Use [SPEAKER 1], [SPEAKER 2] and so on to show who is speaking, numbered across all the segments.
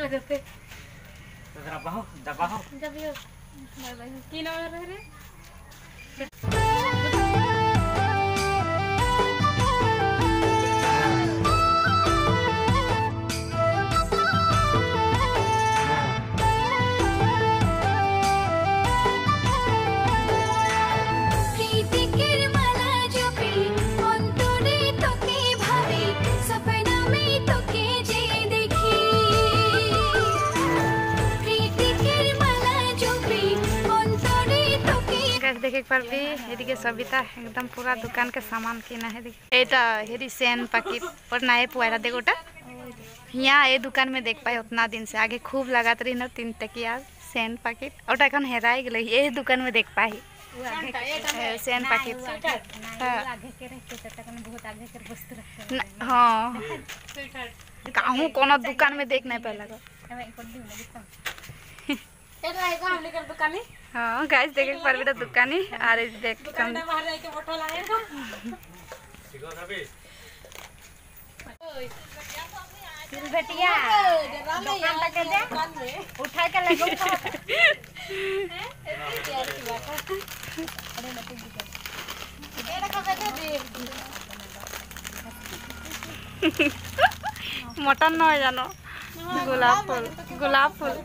[SPEAKER 1] लगते
[SPEAKER 2] तो जरा बाहो दबाओ
[SPEAKER 1] जब ये बाय बाय की नाम रह रे देखे पारबी एदिके सबिता एकदम पूरा दुकान के सामान किना है एटा हेरी सेन पैकेट और नए पुआरा देखोटा यहाँ ये दुकान में देख पाए उतना दिन से आगे खूब लगात रही ना 3 टकिया सेन पैकेट और एखन हेराई गेलै ये दुकान में देख पाई सेन पैकेट हाँ कहूँ कोनो दुकान में देख नहीं पाए हाँ गाइस देखे पर बेटा दुकानी आरे देख कम बाहर जाके फोटो लाए फिर बेटिया दुकान तक दे उठा के ले मटन न जानो गुलाब फूल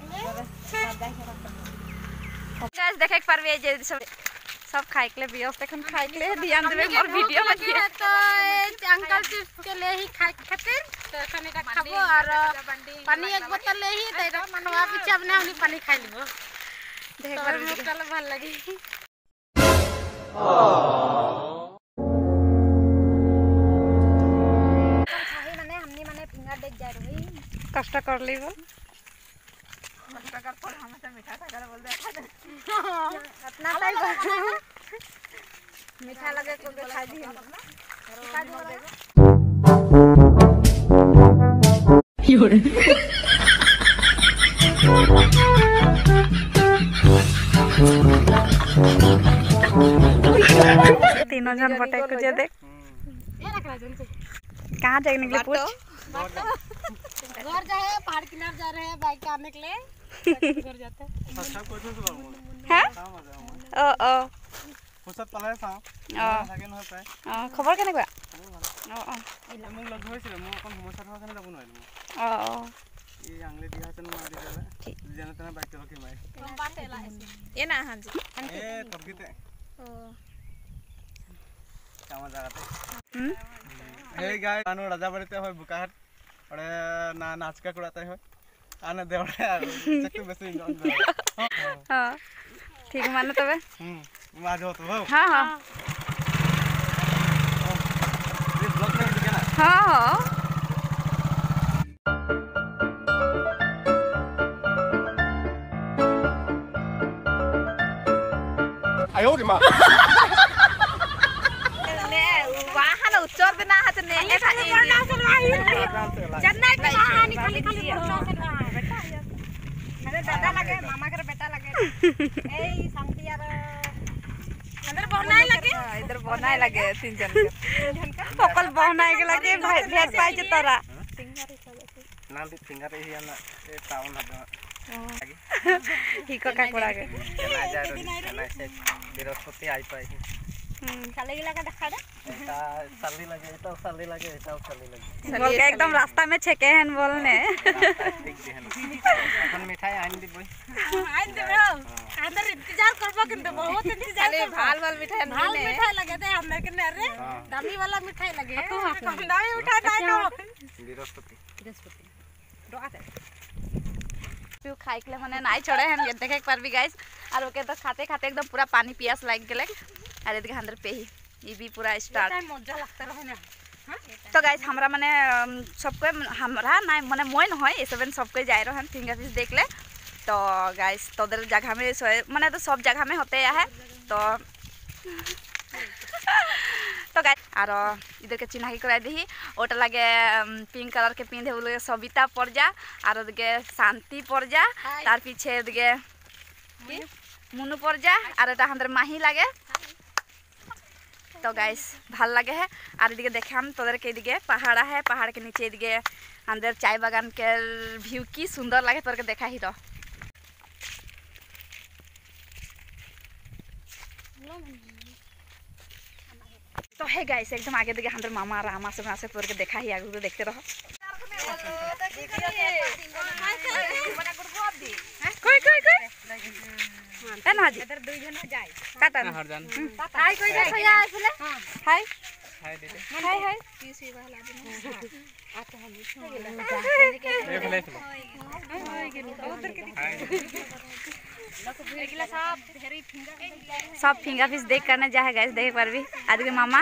[SPEAKER 1] गाइस देखे पारबे जे सब खाए के लिए व्यस्त एखन खाए के लिए ध्यान देबे मोर वीडियो में दिए तो अंकल चिप्स के लिए ही खाए खातिर तो एखन एटा खाबो और पानी एक बोतल ले ही दे दो मनवा पीछे अपने हमनी पानी खाइ लेबो देख पारबे चल ভাল लगी खाही माने हमनी माने फिंगर देख जाय रही कष्ट कर लेबो पर हमेशा मीठा सागर बोल दे अपना सही मीठा लगे को के खा दी तीनों जन बटे को जे देख कहां जाने के लिए पूछ घर जाए पहाड़ किनारे जा रहे हैं बाइक के आने के लिए घर जाते हैं अच्छा कोई से है ओ फुसत पलाय सा सेकेंड होता है खबर केने गया मग लग होइছিল म कोन समस्या था केने যাব नइलो ये आंगले दिया तन मार दिला जने तने बाइक रखी मार बाटेला ए ना हां जी ए तबकीते कामा जागाते हे गाय कानो राजा बड़ते होय बुकाहाट और ना नाच का कुड़ाते होय आने दे चक्कू बेसी हां ठीक मानो तबे आज हो तो हां हां ये ब्लॉग में दिखे ना हां हां आयो रे मां ने वाहन उच्चर देना हाथ ने एटा चन्नई के कहानी खाली बेटा मेरे दादा लगे मामा के बेटा लगे ए संतिया अंदर बनाए लगे इधर बनाए लगे 3 जन का पकल बनाए के लगे भेट पाई जे तोरा नाम भी फिंगर ही ना ए टाउन हद ठीक का कोड़ा के ना जा ना से बृहस्पति आई पाई चले गेला का देखा दे एटा साली लगे एटा साली लगे एटा साली लगे बोल के एकदम रास्ता में छके हन बोलने ठीक देहन अपन मिठाई आइन दिबो आइन देबो अंदर इंतजार करबो किंतु बहुत इंतजार चले भाल मिठाई भाल मिठाई लगे दे हमने के रे दामी वाला मिठाई लगे हम दामी मिठाई नहीं नो बृहस्पति डोआ दे पियो खाइ के माने नाइ चढ़े हन देखे एक पारबी गाइस और ओके तो खाते खाते एकदम पूरा पानी पियास लाग गेले अरे देख अंदर पे ही ये भी पूरा स्टार्ट मजा लगता रहे ना तो गाइस हमरा माने सबको हमरा ना माने मोय न होय ए सबन सबको जाय रहन फिंगर फिश देख ले तो गाइस तोदर जगह में माने तो सब जगह में होते है तो तो गाइस और इधर के चिन्ह करा दी ओटा लगे पिंक कलर के पिंधे बोले सबिता पर्जा और ओदके शांति पर्जा तार पीछे ओदके मुनु पर्जा और एटा हमर माही लगे तो गाइस ভাল लगे है और इदिके देखाम तोदर के इदिके पहाड़ है पहाड़ के नीचे इदिके
[SPEAKER 3] अंदर चाय बागान के व्यू की सुंदर लगे तोर के देखा ही रह। तो है गाइस एकदम आगे देखे अंदर मामा रामा सब से तोर के देखा ही आगे तो देखते रहो। कोई कोई कोई ए ना जी इधर दुई जन जाय काटा ना हरजान हाय कोई देखो या आइले हाय हाय दीदी हाय हाय पीसी वाला दिन आता हम सब फिंगर फिश देख करने जा है गाइस देख पर भी आज के मामा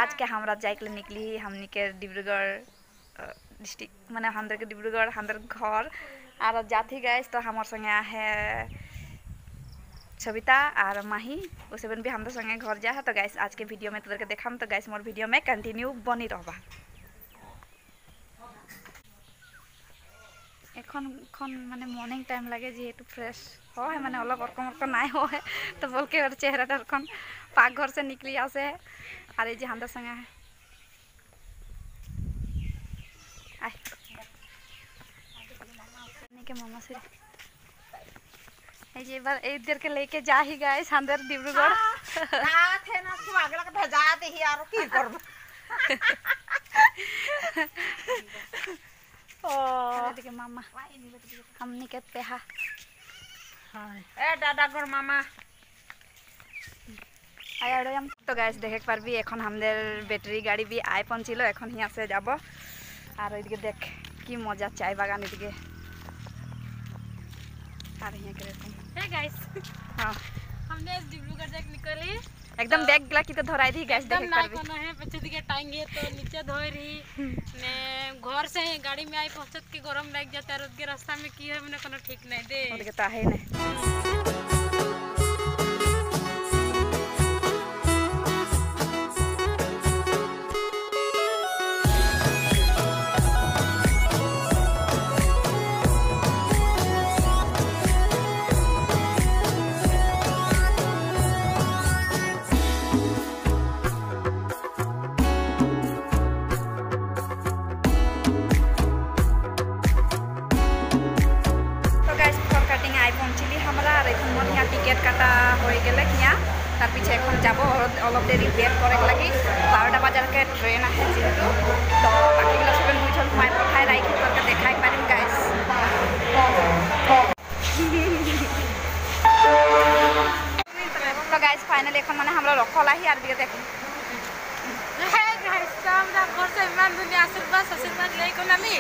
[SPEAKER 3] आज के हमरा जाए के निकली हमनी के डिब्रूगढ़ डिस्ट्रिक्ट माने हमर के डिब्रूगढ़ हमर घर और जाती गाइस तो हमार संगे है सविता और माही उसे भी हमारे संगे घर जा है। तो गाइस आज के वीडियो में तोर देखाम तो गाइस मोर वीडियो में कंटिन्यू बनी रहबा। এখন মানে মর্নিং টাইম লাগে যেহেতু ফ্রেশ হয় মানে অলপ অরকম নাই হয় তো বলকে ওর চেহারাটা এখন পাকঘর से निकली आसे আর এই যে হামদার সঙ্গে আয় के मामा से এই যে এবার এইদেরকে लेके जा ही गाइस अंदर डिब्रूगढ़
[SPEAKER 1] ना थे ना तू अगला के भेजा दे ही यार की करब
[SPEAKER 3] ओ देखिए मामा हमनी के पेहा
[SPEAKER 1] ए दादा गोर मामा
[SPEAKER 3] आया रे हम तो गाइस देखे पर भी এখন আমাদের ব্যাটারি গাড়ি भी আই পৌঁছিলো এখন হিয়া से যাব আর ওইদিকে দেখ কি মজা চাই বাগান এদিকে আর হিয়া করে এরকম
[SPEAKER 4] हे गाइस
[SPEAKER 3] हां
[SPEAKER 4] हमने डिब्रूगढ़ जाके निकली
[SPEAKER 3] एकदम बैग गला की तो धराई थी गाइस देखे पर भी
[SPEAKER 4] कोना है पछे दिके टांगे तो नीचे धोई रही ने घर से गाड़ी में आई पहुंचत के गरम लग जाता रोड के रास्ता में की है मने कोनो ठीक नहीं दे
[SPEAKER 3] ओदिके तो है नहीं टिकेट काटा हो गए क्या तार पीछे এখন যাব অলপ দেরি ওয়েট করে লাগি 12টা বাজার के ट्रेन है जेतु तो बाकीগুলো সব মুইছল মাই পঠাই রাখি তোকে দেখাই পারিম गाइस तो गाइस फाइनली এখন মানে আমরা রখলাহি আর দিকে দেখুন
[SPEAKER 4] हे गाइस तो हमरा घर से इमान दुनिया आशीर्वाद ले को नामी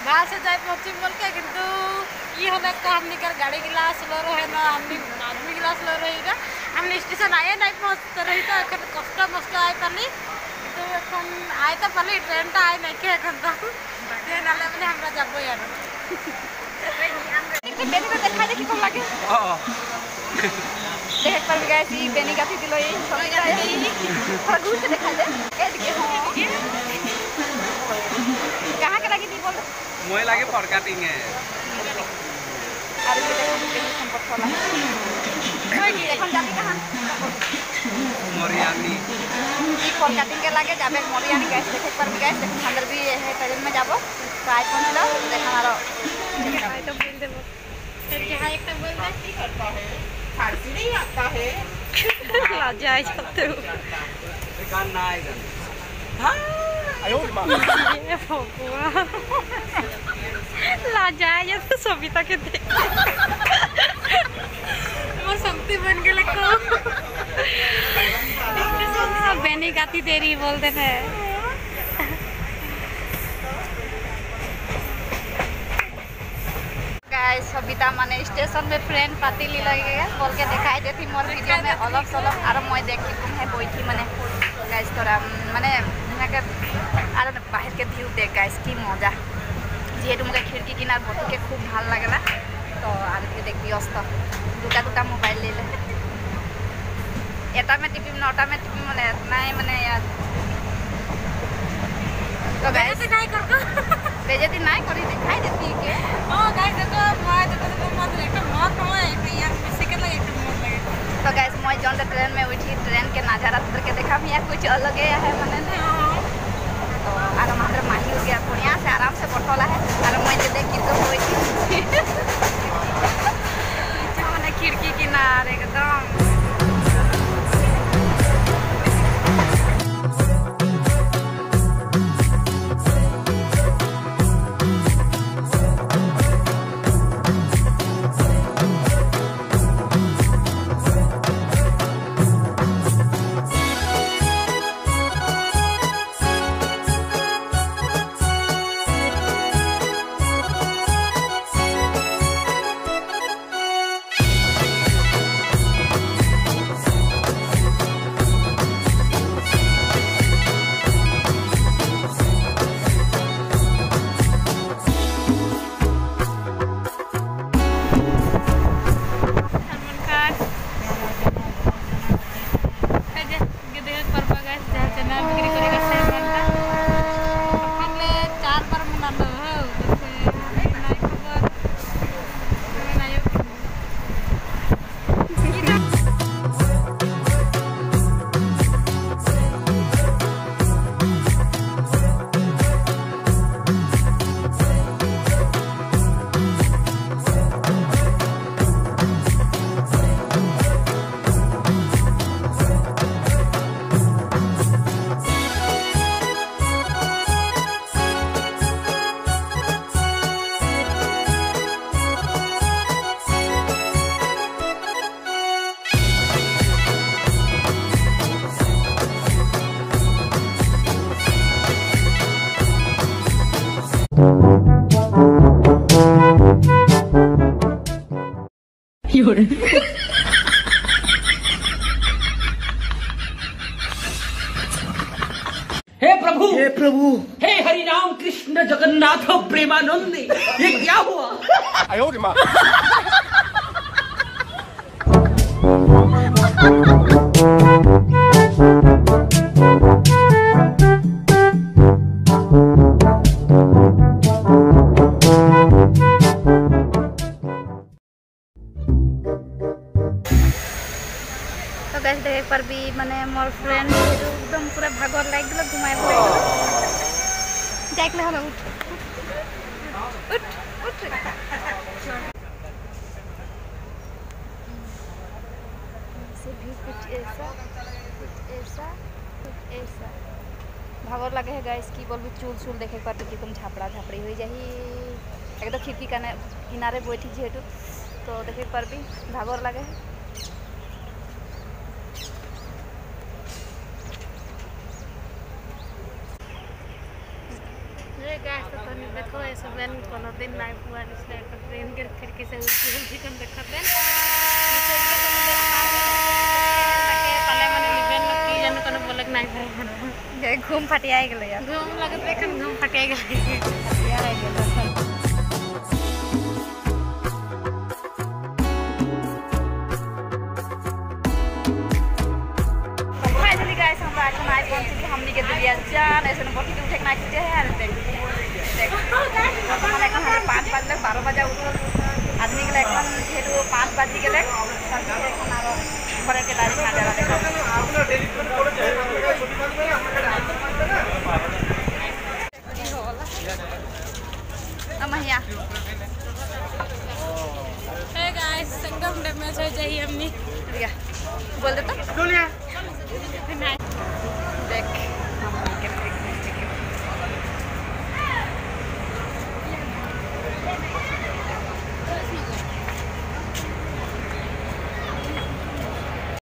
[SPEAKER 4] गाल से जाए पहुंची बोल के किंतु ये होले को हमनी कर गाड़ी गिलास लो रहे ना हमनी आदमी गिलास लो रही ना हमनी स्टेशन आए नहीं पहुंच रही तो এখন কষ্ট মষ্ট আই পালি তো এখন আই তো পালি ট্রেনটা আই নাই के এখন তো ট্রেন আলে মানে আমরা যাব यार
[SPEAKER 3] দেখি বেনি তো দেখাই দেখি কোন লাগে देख पर गाइस ये बेनी गाती दिलो ये सब थोड़ा दूर से दिखा दे ए देखिए हो कहां के लगी थी बोल
[SPEAKER 2] मोय लागे फरकाटिंग है
[SPEAKER 3] अरे देखो बेनी संपर्क वाला कोई नहीं এখন যাবি कहां
[SPEAKER 2] मोरियानी
[SPEAKER 3] ये फरकाटिंग के लागे जाबे मोरियानी गाइस देखे पर गाइस देखो अंदर भी है ट्रेन में जाबो तो आई पहुंचलो देखा मारो
[SPEAKER 4] आई तो बोल देबो फिर के हां एक तो बोल दे की करता है
[SPEAKER 1] फारसी नहीं आता है
[SPEAKER 3] लज्जा आई जाते हो
[SPEAKER 2] गान ना आएगा
[SPEAKER 1] हां आयो मां
[SPEAKER 4] ये भगवान लज्जा आई तो सविता के देख वो शक्ति बन के लगो बेनी गाती तेरी बोलते थे
[SPEAKER 3] गाइस सविता माने स्टेशन में फ्रेंड पार्टी ली लगेगा बोल के दिखाई देती मोर वीडियो में अलग सलग और मैं देखी तुम है बैठी माने गाइस तोरा माने यहाँ के और बाहर के व्यू देख गाइस की मजा जेहेतु मुझे खिड़की किनार बठी के खूब ভাল लगला तो आज के देख व्यस्त दुटा मोबाइल ले ले एटा में टीपी नटा में टीपी माने नहीं माने यार तो गाइस
[SPEAKER 4] दिखाई कर को
[SPEAKER 3] बेजती नहीं करी दिखाई देती के
[SPEAKER 4] हां गाइस देखो मैं तो मत एक मत हो एक यार सेकंड लगे एक मत लगे
[SPEAKER 3] तो गाइस मैं जौन ट्रेन में उठी ट्रेन के नजारा के देखा भी कुछ अलग है माने और हमारे माही हो गया बढ़िया से आराम से बैठला है और मैं देख तो होई मैंने खिड़की किनारे एकदम
[SPEAKER 5] हे प्रभु हे हरि राम कृष्ण जगन्नाथ प्रेमानंद ये क्या हुआ?
[SPEAKER 3] तो गैस देखे पर भी माने मोर फ्रेंड एकदम पूरा भागवर लाग गलो घुमाए पड़े जाइकले हलो उठ उठ उठ से भी कुछ ऐसा भागवर लगे है गाइस की बोलबी चूल देखे पर तो एकदम झापड़ा झापड़ी हो जाही एकदम खिड़की किनारे बैठी जेहेतु तो देखे पर भी भागवर लगे है
[SPEAKER 4] देखो ऐसे मैंने कोनो दिन नहीं हुआ इसलिए ट्रेन के खिड़की से उल्टी कम देखते हैं पहले मैंने लिबेन लोग की जाने कोनो बोलक नहीं भाई
[SPEAKER 3] घूम फटिया गेल यार
[SPEAKER 4] घूम लगत देखन घूम फटिया गेल
[SPEAKER 3] फाइनली गाइस हम आज नाइट पहुंचली हमनी के दिलिया जान ऐसे न बोटी उठे के नाइट है यार देख हमारे এখন 5 बजे 12 बजे उठल आदमी के এখন যেহেতু 5 বাজি গেলে এখন আর ঘরে के डायरेक्ट ना जाला देखो